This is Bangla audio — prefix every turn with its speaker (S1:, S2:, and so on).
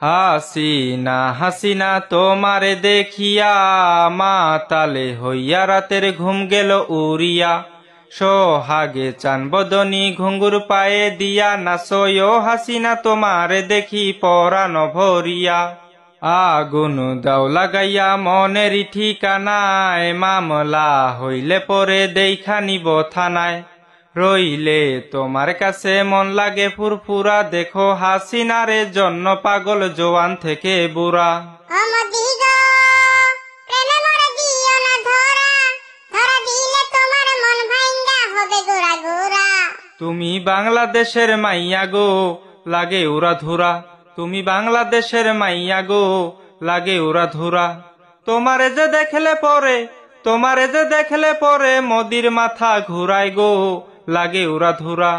S1: হাসিনা হাসিনা তোমারে দেখিয়া মাতালে হইয়া রাতের ঘুম গেল উড়িয়া। সোহাগে চান বদনি ঘুঙ্গুর পায়ে দিয়া নাচয় হাসিনা তোমারে দেখি পরাণ ভরিয়া। আগুন দাও লাগাইয়া মনের ঠিকানায়, মামলা হইলে পরে দেখা নিব থানায়। রইলে তোমার কাছে মন লাগে ফুরফুরা, দেখো হাসিনারে জন্য পাগল জোয়ান থেকে বুড়া। তুমি বাংলাদেশের মাইয়া গো লাগে উড়া ধুরা, তুমি বাংলাদেশের মাইয়া গো লাগে উড়া ধুরা। তোমারে যে দেখলে পরে মোদির মাথা ঘুরায় গো লাগে উড়া ধুরা।